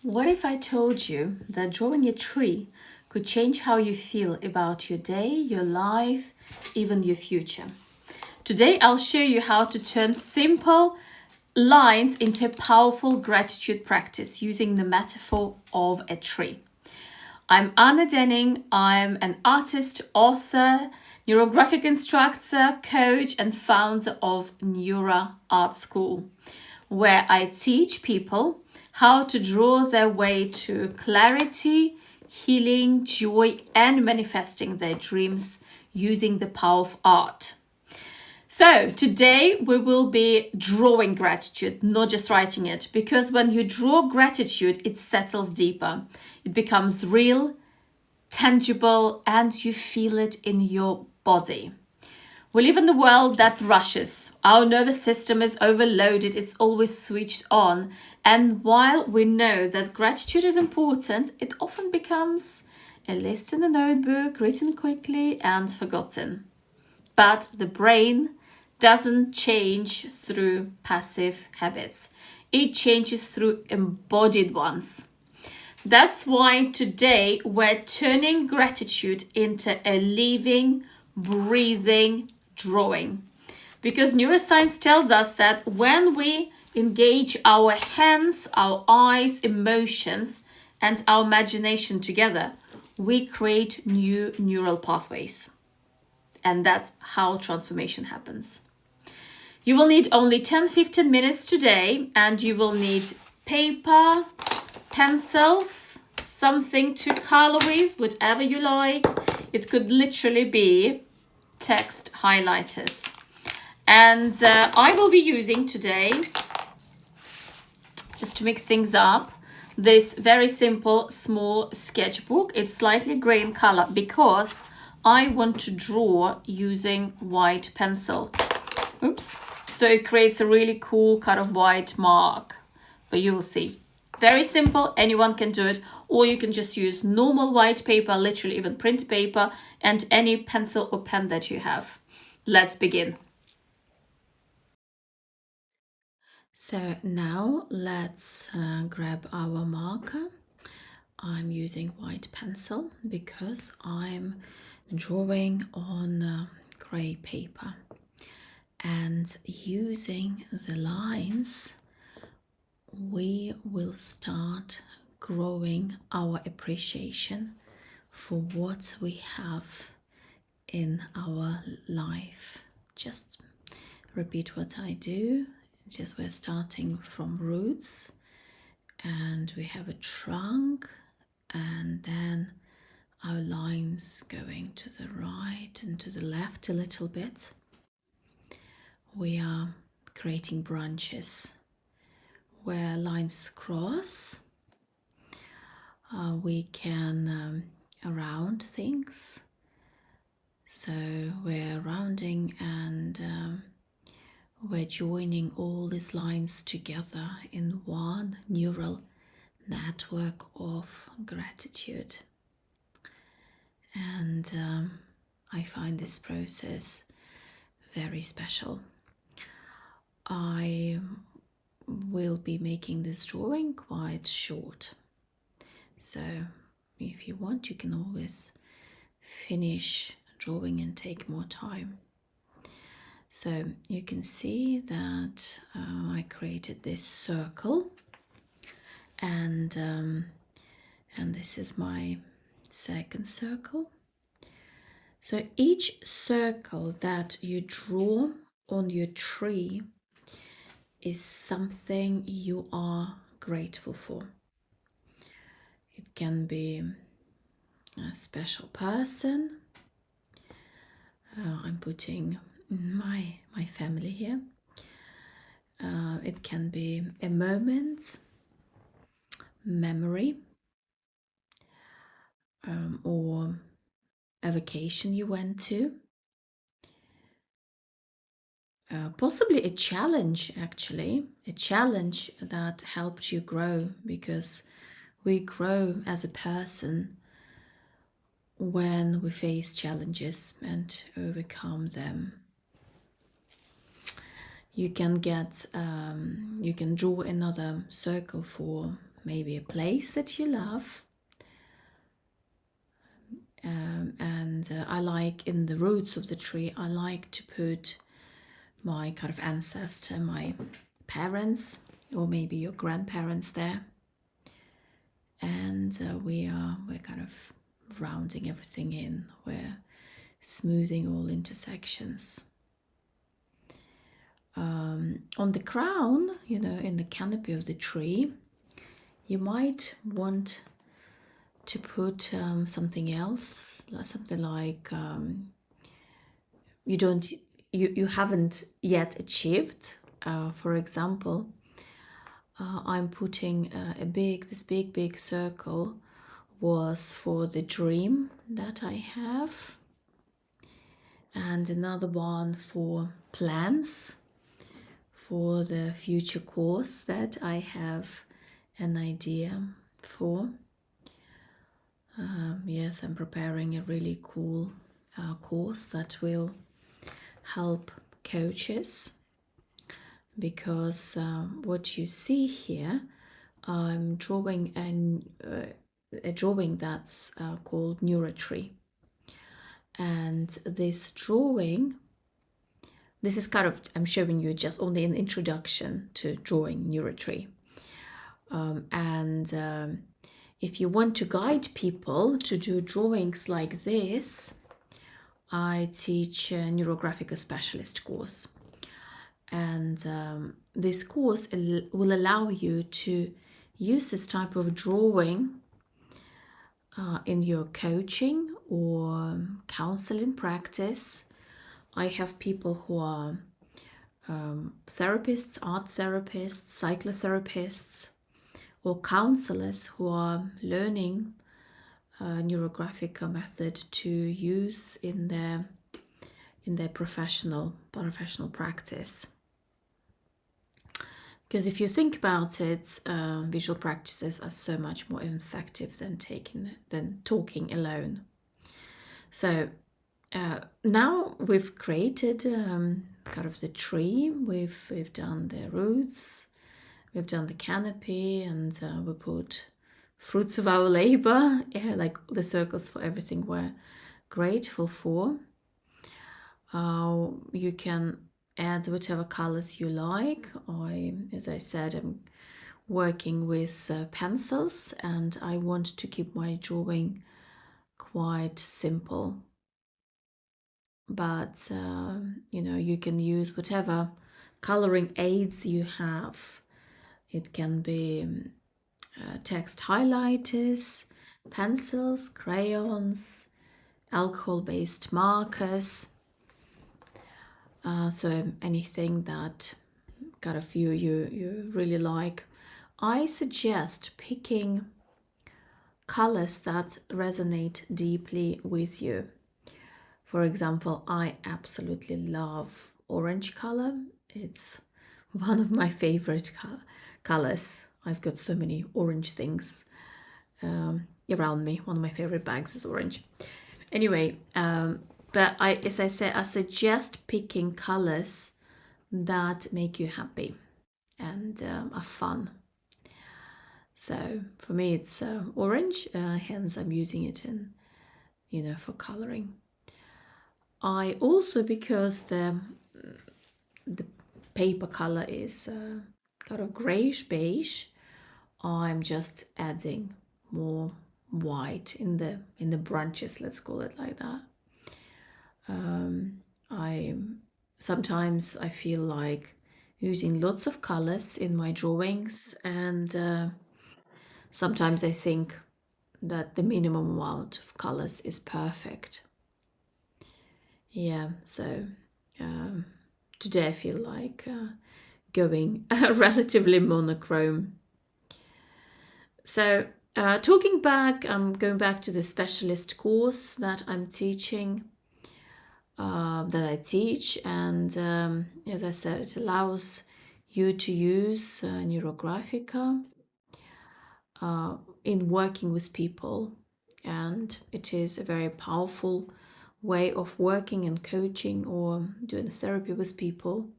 What if I told you that drawing a tree could change how you feel about your day, your life, even your future? Today, I'll show you how to turn simple lines into a powerful gratitude practice using the metaphor of a tree. I'm Anna Denning. I'm an artist, author, NeuroGraphic instructor, coach, and founder of Neuro Art School, where I teach people how to draw their way to clarity, healing, joy, and manifesting their dreams using the power of art. So today we will be drawing gratitude, not just writing it, because when you draw gratitude, it settles deeper. It becomes real, tangible, and you feel it in your body. We live in a world that rushes. Our nervous system is overloaded. It's always switched on. And while we know that gratitude is important, it often becomes a list in a notebook, written quickly and forgotten. But the brain doesn't change through passive habits. It changes through embodied ones. That's why today we're turning gratitude into a living, breathing drawing. Because neuroscience tells us that when we engage our hands, our eyes, emotions, and our imagination together, we create new neural pathways. And that's how transformation happens. You will need only 10-15 minutes today, and you will need paper, pencils, something to color with, whatever you like. It could literally be text highlighters. And I will be using today, just to mix things up, this very simple small sketchbook. It's slightly gray in color because I want to draw using white pencil. Oops. So it creates a really cool kind of white mark, but you will see. Very simple, anyone can do it, or you can just use normal white paper, literally even print paper, and any pencil or pen that you have. Let's begin. So now let's grab our marker. I'm using white pencil because I'm drawing on gray paper. And using the lines, we will start growing our appreciation for what we have in our life. Just repeat what I do. Just we're starting from roots, and we have a trunk, and then our lines going to the right and to the left a little bit. We are creating branches where lines cross. We can round things. So we're rounding and we're joining all these lines together in one neural network of gratitude. And I find this process very special. I will be making this drawing quite short. So if you want, you can always finish drawing and take more time. So you can see that I created this circle, and this is my second circle. So each circle that you draw on your tree is something you are grateful for. It can be a special person. I'm putting my family here. It can be a moment, memory, or a vacation you went to. Possibly a challenge, actually, a challenge that helped you grow, because we grow as a person when we face challenges and overcome them. You can get, you can draw another circle for maybe a place that you love. And I like, in the roots of the tree, I like to put my kind of ancestor, my parents, or maybe your grandparents there. And we're kind of rounding everything in. We're smoothing all intersections. On the crown, in the canopy of the tree, you might want to put something else, something like you haven't yet achieved. For example, I'm putting this big circle was for the dream that I have, and another one for plans for the future course that I have an idea for. Yes, I'm preparing a really cool course that will help coaches, because what you see here, I'm drawing a drawing that's called NeuroTree. And this drawing, this is kind of, I'm showing you just only an introduction to drawing NeuroTree. If you want to guide people to do drawings like this, I teach a NeuroGraphic specialist course. And this course will allow you to use this type of drawing in your coaching or counseling practice. I have people who are therapists, art therapists, psychotherapists, or counselors who are learning NeuroGraphic method to use in their professional practice. Because if you think about it, visual practices are so much more effective than talking alone. So now we've created kind of the tree. We've done the roots, we've done the canopy, and we put fruits of our labor, like the circles for everything we're grateful for. You can add whatever colors you like. As I said, I'm working with pencils, and I want to keep my drawing quite simple. But you can use whatever coloring aids you have. It can be text highlighters, pencils, crayons, alcohol-based markers. So anything that kind of you really like. I suggest picking colors that resonate deeply with you. For example, I absolutely love orange color. It's one of my favorite colors. I've got so many orange things around me. One of my favorite bags is orange. Anyway, but as I said, I suggest picking colors that make you happy and are fun. So for me, it's orange. Hence, I'm using it for coloring. I also, because the paper color is kind of grayish beige, I'm just adding more white in the branches, let's call it like that. Sometimes I feel like using lots of colors in my drawings, and sometimes I think that the minimum amount of colors is perfect. Yeah, so today I feel like going relatively monochrome. So going back to the specialist course that I'm teaching, that I teach, and as I said, it allows you to use NeuroGraphic in working with people, and it is a very powerful way of working and coaching or doing therapy with people,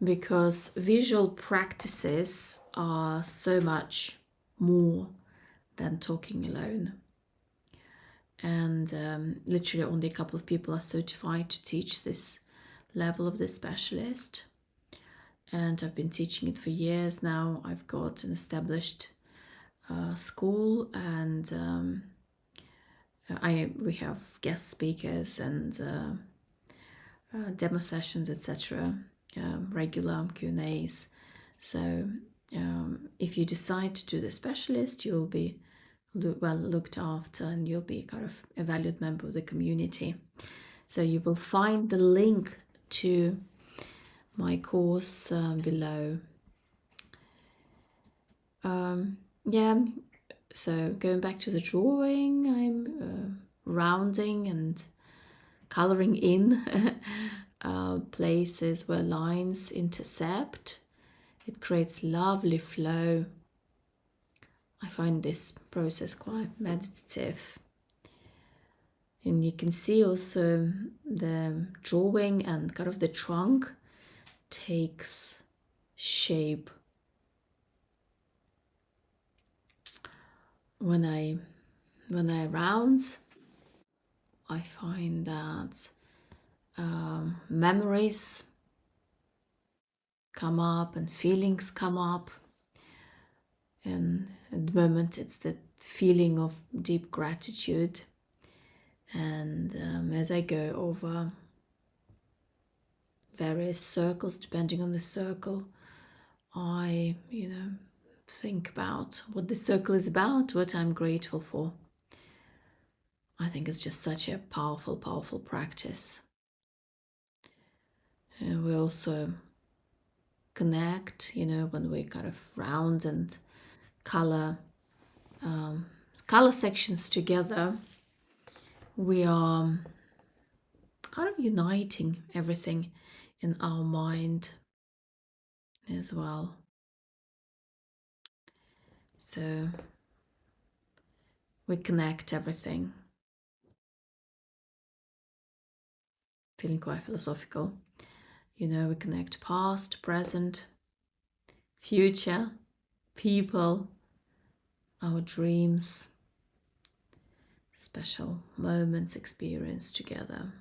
because visual practices are so much more than talking alone. And literally only a couple of people are certified to teach this level of the specialist. And I've been teaching it for years now. I've got an established school, and we have guest speakers and demo sessions, etc., regular Q&As. So if you decide to do the specialist, you'll be well looked after, and you'll be kind of a valued member of the community. So you will find the link to my course below. Yeah, so going back to the drawing, I'm rounding and coloring in places where lines intercept. It creates lovely flow. I find this process quite meditative. And you can see also the drawing and kind of the trunk takes shape when I round. I find that memories come up and feelings come up, and at the moment it's the feeling of deep gratitude. And as I go over various circles, depending on the circle, I think about what the circle is about, what I'm grateful for. I think it's just such a powerful practice. And we also connect, when we kind of round and color sections together, we are kind of uniting everything in our mind as well. So we connect everything. Feeling quite philosophical. We connect past, present, future, people, our dreams, special moments experienced together.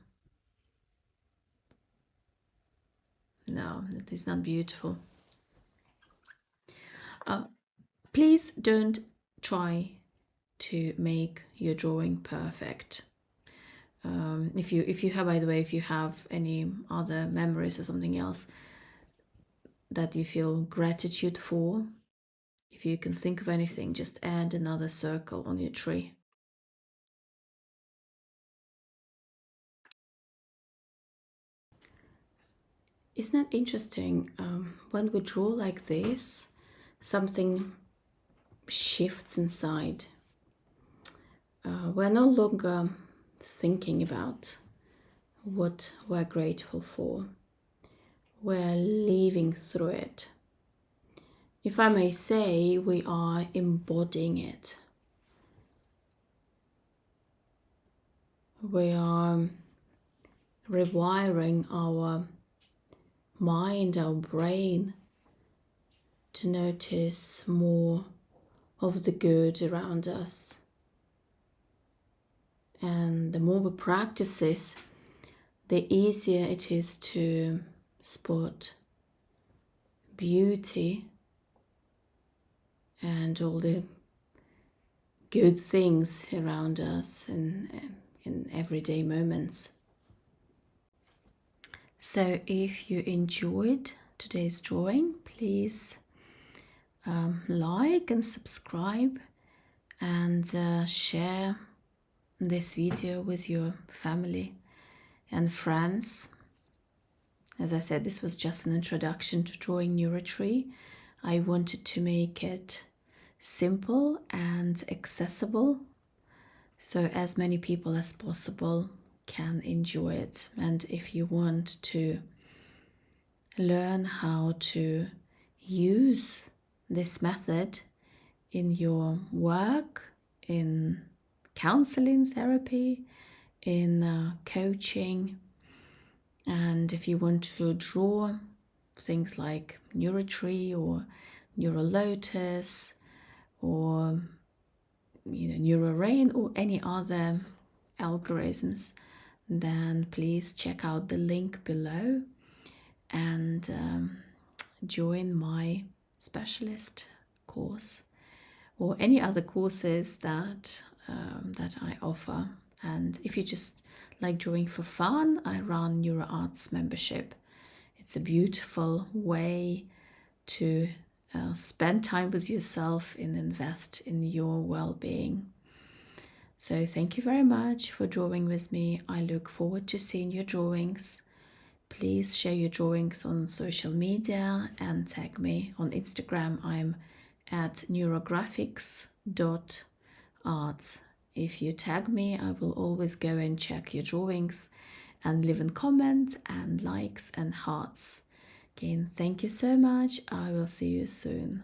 No, it is not beautiful. Please don't try to make your drawing perfect. If you have, by the way, if you have any other memories or something else that you feel gratitude for, if you can think of anything, just add another circle on your tree. Isn't that interesting? When we draw like this, something shifts inside. We're no longer thinking about what we're grateful for. We're living through it. If I may say, we are embodying it. We are rewiring our mind, our brain, to notice more of the good around us. And the more we practice this, the easier it is to spot beauty and all the good things around us in everyday moments. So if you enjoyed today's drawing, please like and subscribe, and share this video with your family and friends. As I said, this was just an introduction to drawing NeuroTree. I wanted to make it simple and accessible, so as many people as possible can enjoy it. And if you want to learn how to use this method in your work, in counseling, therapy, in coaching, and if you want to draw things like NeuroTree or NeuroLotus or NeuroRain or any other algorithms, then please check out the link below and join my specialist course or any other courses that I offer. And if you just like drawing for fun, I run NeuroArts membership. It's a beautiful way to spend time with yourself and invest in your well-being. So thank you very much for drawing with me. I look forward to seeing your drawings. Please share your drawings on social media and tag me on Instagram. I'm at neurographics.arts. If you tag me, I will always go and check your drawings and leave a comment and likes and hearts. Again, thank you so much. I will see you soon.